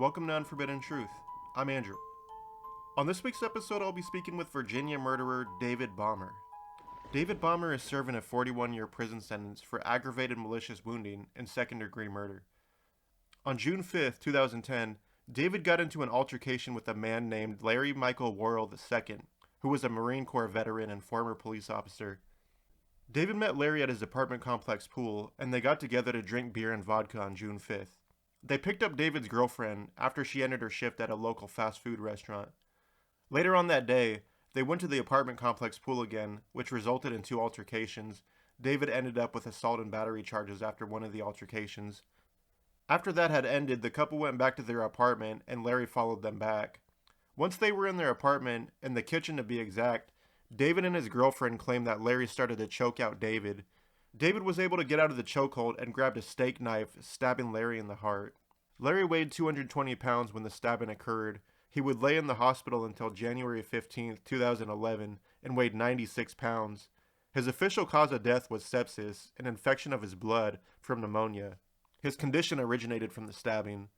Welcome to Unforbidden Truth. I'm Andrew. On this week's episode, I'll be speaking with Virginia murderer David Baumer. David Baumer is serving a 41-year prison sentence for aggravated malicious wounding and second-degree murder. On June 5, 2010, David got into an altercation with a man named Larry Michael Worrell II, who was a Marine Corps veteran and former police officer. David met Larry at his apartment complex pool, and they got together to drink beer and vodka on June 5th. They picked up David's girlfriend after she ended her shift at a local fast food restaurant. Later on that day, they went to the apartment complex pool again, which resulted in two altercations. David ended up with assault and battery charges after one of the altercations. After that had ended, the couple went back to their apartment, and Larry followed them back. Once they were in their apartment, in the kitchen to be exact, David and his girlfriend claimed that Larry started to choke out David. David was able to get out of the chokehold and grabbed a steak knife, stabbing Larry in the heart. Larry weighed 220 pounds when the stabbing occurred. He would lay in the hospital until January 15, 2011, and weighed 96 pounds. His official cause of death was sepsis, an infection of his blood from pneumonia. His condition originated from the stabbing.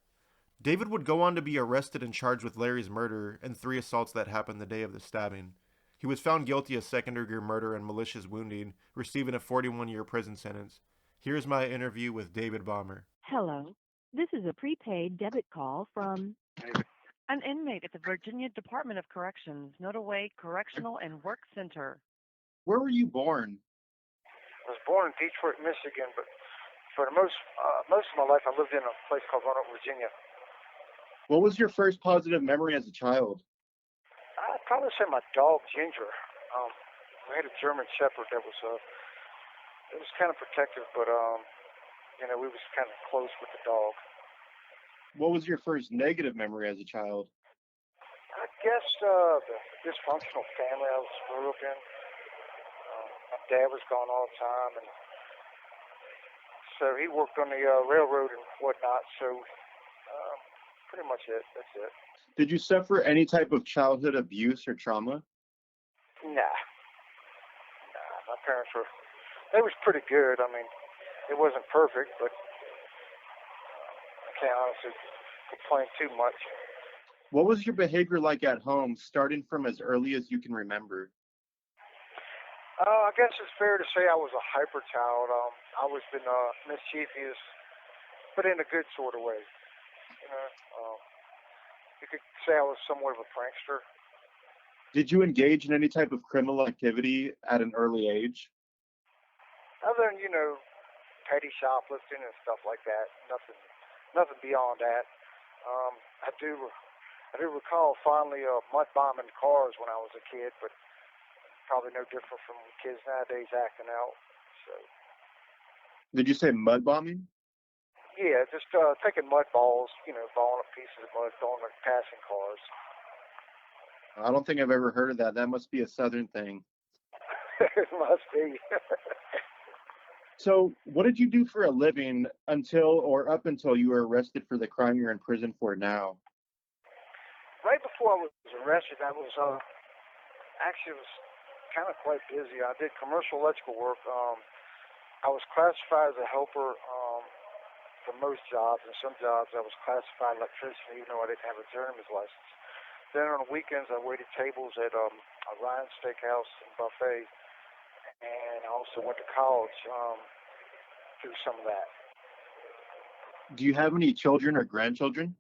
David would go on to be arrested and charged with Larry's murder and 3 assaults that happened the day of the stabbing. He was found guilty of second-degree murder and malicious wounding, receiving a 41-year prison sentence. Here's my interview with David Baumer. Hello. This is a prepaid debit call from an inmate at the Virginia Department of Corrections, Nodaway Correctional and Work Center. Where were you born? I was born in Detroit, Michigan, but for the most of my life I lived in a place called Roanoke, Virginia. What was your first positive memory as a child? I'd probably say my dog Ginger. We had a German Shepherd that was it was kind of protective, but we was kind of close with the dog. What was your first negative memory as a child? I guess the dysfunctional family I grew up in. My dad was gone all the time, and so he worked on the railroad and whatnot. So pretty much it. That's it. Did you suffer any type of childhood abuse or trauma? Nah. My parents they was pretty good. I mean, it wasn't perfect, but I can't honestly complain too much. What was your behavior like at home, starting from as early as you can remember? I guess it's fair to say I was a hyper child. I was been mischievous, but in a good sort of way. You could say I was somewhat of a prankster. Did you engage in any type of criminal activity at an early age? Other than, petty shoplifting and stuff like that. Nothing beyond that. I do recall finally mud bombing cars when I was a kid, but probably no different from kids nowadays acting out. So. Did you say mud bombing? Yeah, just taking mud balls, balling up pieces of mud, throwing them at passing cars. I don't think I've ever heard of that. That must be a southern thing. It must be. So, what did you do for a living up until you were arrested for the crime you're in prison for now? Right before I was arrested, I was actually was kind of quite busy. I did commercial electrical work. I was classified as a helper for most jobs, and some jobs I was classified electrician, even though I didn't have a journeyman's license. Then on the weekends, I waited tables at a Ryan Steakhouse and Buffet, and I also went to college through some of that. Do you have any children or grandchildren?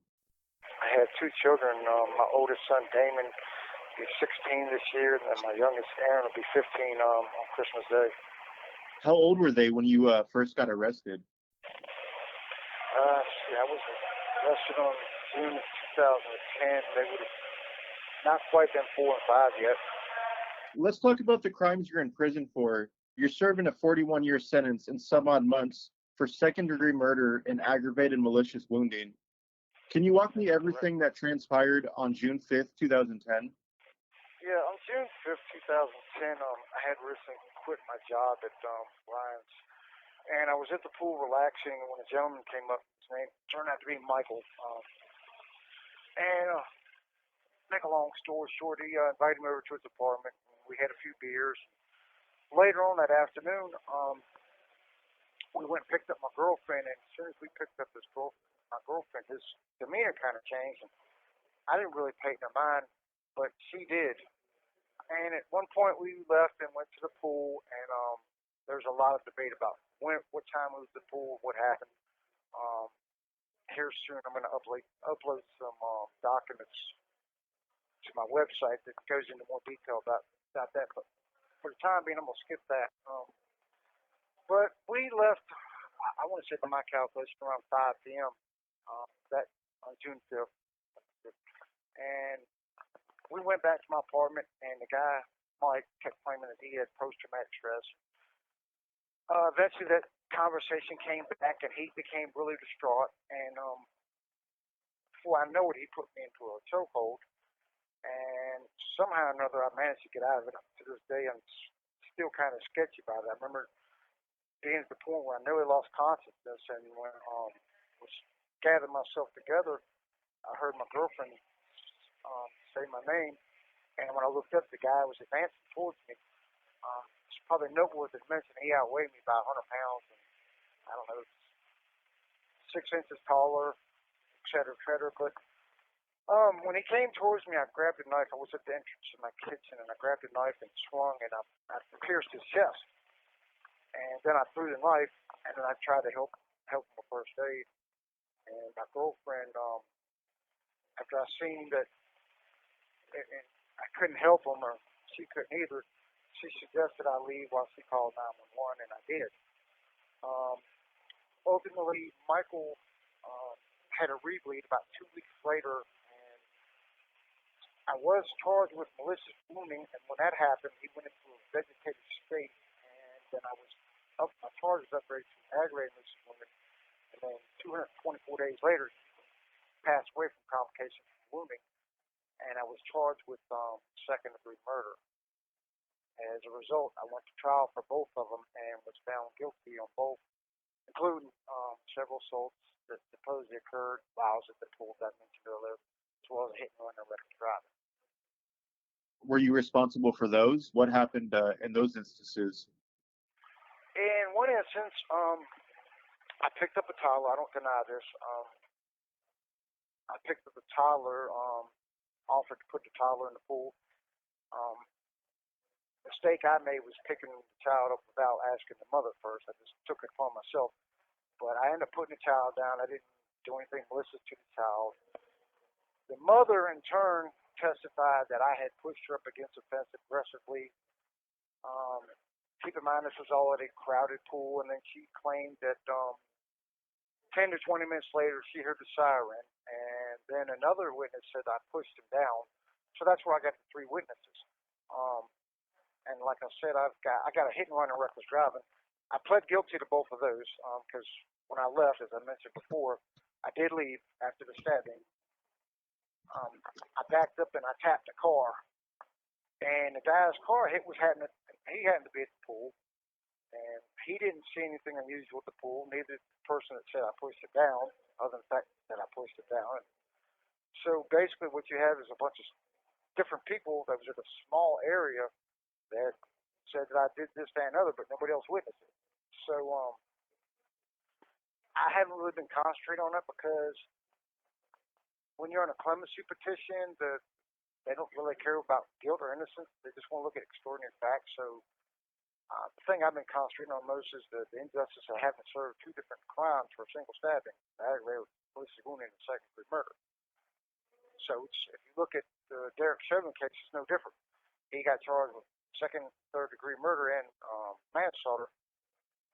I have 2 children. My oldest son, Damon, will be 16 this year, and my youngest, Aaron, will be 15 on Christmas Day. How old were they when you first got arrested? I was arrested on June of 2010. They would have not quite been 4 and 5 yet. Let's talk about the crimes you're in prison for. You're serving a 41-year sentence and some odd months for second-degree murder and aggravated malicious wounding. Can you walk me everything that transpired on June 5th, 2010? Yeah, on June 5th, 2010, I had recently quit my job at Ryan's. And I was at the pool relaxing when a gentleman came up. His name turned out to be Michael. Make a long story short, he invited me over to his apartment. We had a few beers. Later on that afternoon, we went and picked up my girlfriend. And as soon as we picked up my girlfriend, his demeanor kind of changed. And I didn't really pay no mind, but she did. And at one point we left and went to the pool, and there was a lot of debate about what time was the pool, what happened. Um, Here soon I'm going to upload some documents to my website that goes into more detail about that. But for the time being, I'm going to skip that. But we left, I want to say by my calculation, around 5 p.m. That on June 5th. And we went back to my apartment, and the guy, Mike, kept claiming that he had post-traumatic stress. Eventually, that conversation came back, and he became really distraught. And before I know it, he put me into a chokehold. And somehow or another, I managed to get out of it. To this day, I'm still kind of sketchy about it. I remember being at the point where I nearly lost consciousness, and when I was gathering myself together, I heard my girlfriend say my name, and when I looked up, the guy was advancing towards me. It's probably noteworthy to mention he outweighed me by 100 pounds, and I don't know, 6 inches taller, et cetera, et cetera. But when he came towards me, I grabbed a knife. I was at the entrance of my kitchen, and I grabbed a knife and swung, and I pierced his chest. And then I threw the knife, and then I tried to help him with first aid. And my girlfriend, after I seen that and I couldn't help him, or she couldn't either, she suggested I leave while she called 911, and I did. Ultimately, Michael had a rebleed about 2 weeks later, and I was charged with malicious wounding, and when that happened, he went into a vegetative state, and then my charge was upgraded to aggravated malicious wounding, and then 224 days later, he passed away from complications from wounding, and I was charged with second-degree murder. As a result, I went to trial for both of them and was found guilty on both, including several assaults that supposedly occurred while I was at the pool that I mentioned earlier, as well as hitting and running reckless driving. Were you responsible for those? What happened in those instances? In one instance, I picked up a toddler. I don't deny this. I picked up a toddler, offered to put the toddler in the pool. The mistake I made was picking the child up without asking the mother first. I just took it upon myself. But I ended up putting the child down. I didn't do anything malicious to the child. The mother, in turn, testified that I had pushed her up against the fence aggressively. Keep in mind, this was already a crowded pool, and then she claimed that 10 to 20 minutes later, she heard the siren, and then another witness said I pushed him down. So that's where I got the 3 witnesses. And like I said, I got a hit and run and reckless driving. I pled guilty to both of those because when I left, as I mentioned before, I did leave after the stabbing. I backed up and I tapped the car, and the guy's car he happened to be at the pool, and he didn't see anything unusual at the pool. Neither the person that said I pushed it down, other than the fact that I pushed it down. And so basically, what you have is a bunch of different people that was in a small area that said that I did this, that, and other, but nobody else witnessed it. So I haven't really been concentrating on that because when you're on a clemency petition, they don't really care about guilt or innocence. They just want to look at extraordinary facts. So the thing I've been concentrating on most is the injustice of having served 2 different crimes for a single stabbing, aggravated malicious wounding and second-degree murder. So if you look at the Derek Chauvin case, it's no different. He got charged with second, third-degree murder and manslaughter,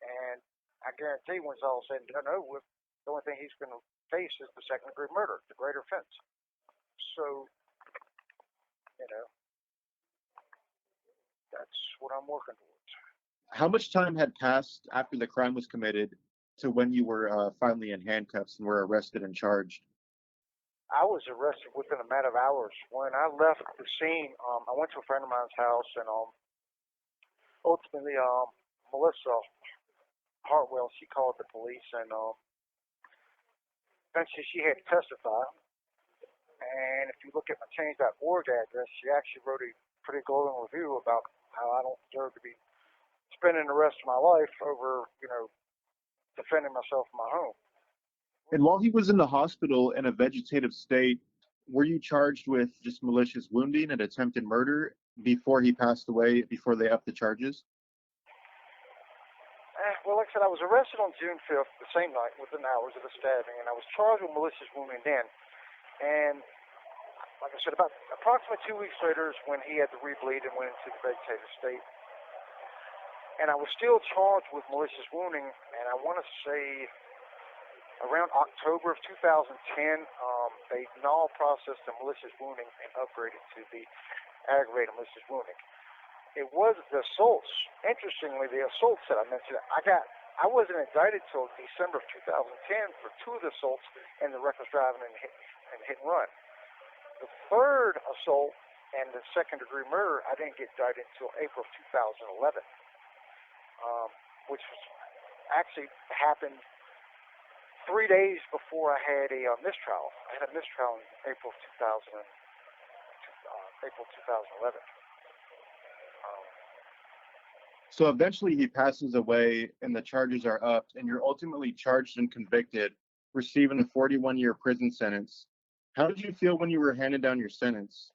and I guarantee when it's all said and done over with, the only thing he's going to face is the second-degree murder, the greater offense. So, that's what I'm working towards. How much time had passed after the crime was committed to when you were finally in handcuffs and were arrested and charged? I was arrested within a matter of hours. When I left the scene, I went to a friend of mine's house, and ultimately, Melissa Hartwell, she called the police, and eventually she had to testify. And if you look at my change.org address, she actually wrote a pretty glowing review about how I don't deserve to be spending the rest of my life over, defending myself in my home. And while he was in the hospital in a vegetative state, were you charged with just malicious wounding and attempted murder before he passed away, before they upped the charges? Well, like I said, I was arrested on June 5th, the same night, within hours of the stabbing, and I was charged with malicious wounding then. And like I said, about approximately 2 weeks later is when he had to rebleed and went into the vegetative state. And I was still charged with malicious wounding, and I want to say around October of 2010, they null processed the malicious wounding and upgraded to the aggravated malicious wounding. It was the assaults. Interestingly, the assaults that I mentioned, I wasn't indicted till December of 2010 for 2 of the assaults and the reckless driving and hit and run. The third assault and the second-degree murder, I didn't get indicted until April of 2011, which was actually happened 3 days before I had a mistrial. I had a mistrial in April 2011. So eventually he passes away and the charges are upped, and you're ultimately charged and convicted, receiving a 41-year prison sentence. How did you feel when you were handed down your sentence?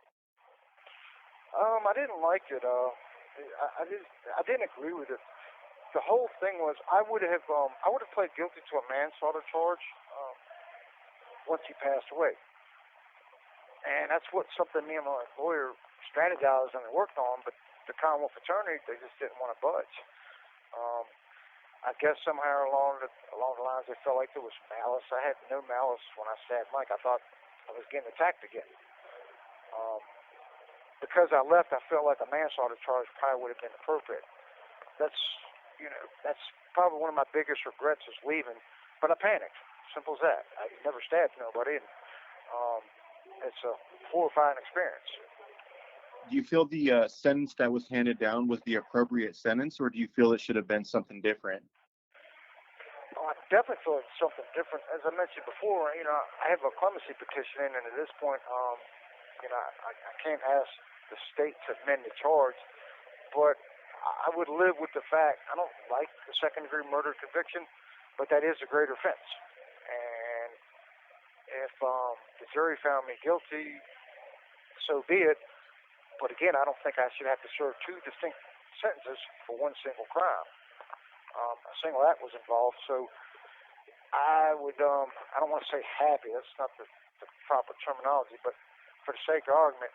I didn't like it. I didn't agree with it. The whole thing was I would have pled guilty to a manslaughter charge once he passed away, and that's something me and my lawyer strategized and worked on. But the Commonwealth attorney, they just didn't want to budge. I guess somehow along the lines, they felt like there was malice. I had no malice when I stabbed Mike. I thought I was getting attacked again. Because I left, I felt like a manslaughter charge probably would have been appropriate. That's probably one of my biggest regrets is leaving. But I panicked. Simple as that. I never stabbed nobody, and it's a horrifying experience. Do you feel the sentence that was handed down was the appropriate sentence, or do you feel it should have been something different? I definitely feel it's something different. As I mentioned before, I have a clemency petition in, and at this point, I can't ask the state to amend the charge, but I would live with the fact I don't like the second-degree murder conviction, but that is a great offense. And if the jury found me guilty, so be it. But again, I don't think I should have to serve 2 distinct sentences for one single crime. A single act was involved, so I would, I don't want to say happy, that's not the proper terminology, but for the sake of argument,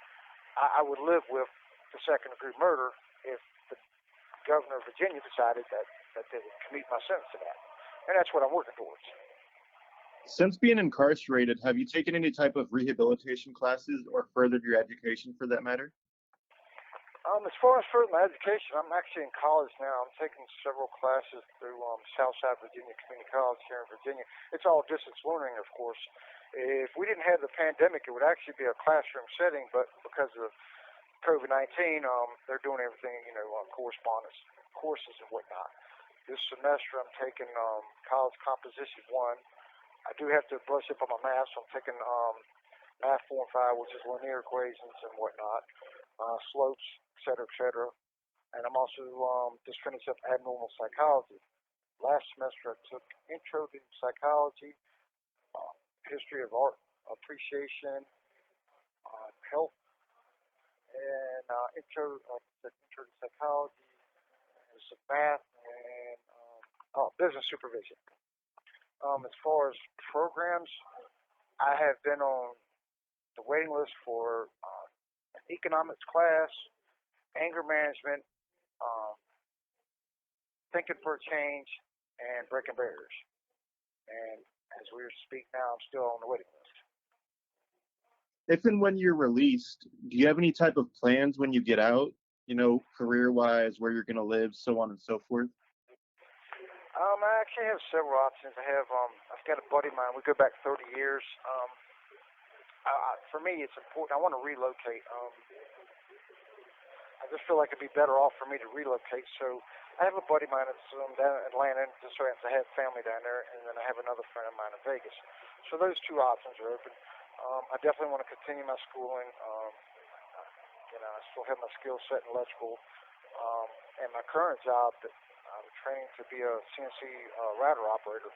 I would live with the second-degree murder if the governor of Virginia decided that they would commute my sentence to that. And that's what I'm working towards. Since being incarcerated, have you taken any type of rehabilitation classes or furthered your education for that matter? As far as further my education, I'm actually in college now. I'm taking several classes through Southside Virginia Community College here in Virginia. It's all distance learning, of course. If we didn't have the pandemic, it would actually be a classroom setting, but because of COVID-19, they're doing everything, correspondence courses and whatnot. This semester, I'm taking College Composition 1. I do have to brush up on my math, so I'm taking Math 4 and 5, which is linear equations and whatnot, slopes, et cetera, and I'm also just finished up abnormal psychology. Last semester, I took Intro to Psychology, History of Art Appreciation, Health, and Intro to Psychology, and some Math, and Business Supervision. As far as programs, I have been on the waiting list for an economics class, anger management, thinking for a change, and breaking barriers. And as we speak now, I'm still on the waiting list. If and when you're released, do you have any type of plans when you get out, career-wise, where you're going to live, so on and so forth? I actually have several options. I've got a buddy of mine. We go back 30 years. For me, it's important. I want to relocate. I just feel like it'd be better off for me to relocate. So I have a buddy of mine that's down in Atlanta, and just so happens I have family down there, and then I have another friend of mine in Vegas. So those 2 options are open. I definitely want to continue my schooling. I still have my skill set in electrical. And my current job, that I'm training to be a CNC router operator.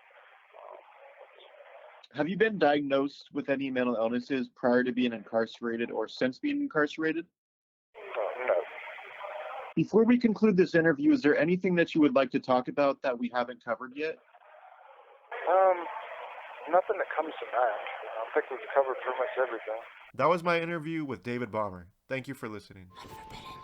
Have you been diagnosed with any mental illnesses prior to being incarcerated or since being incarcerated? No. Before we conclude this interview, is there anything that you would like to talk about that we haven't covered yet? Nothing that comes to mind. I think we've covered pretty much everything. That was my interview with David Bomber. Thank you for listening. Unforbidden.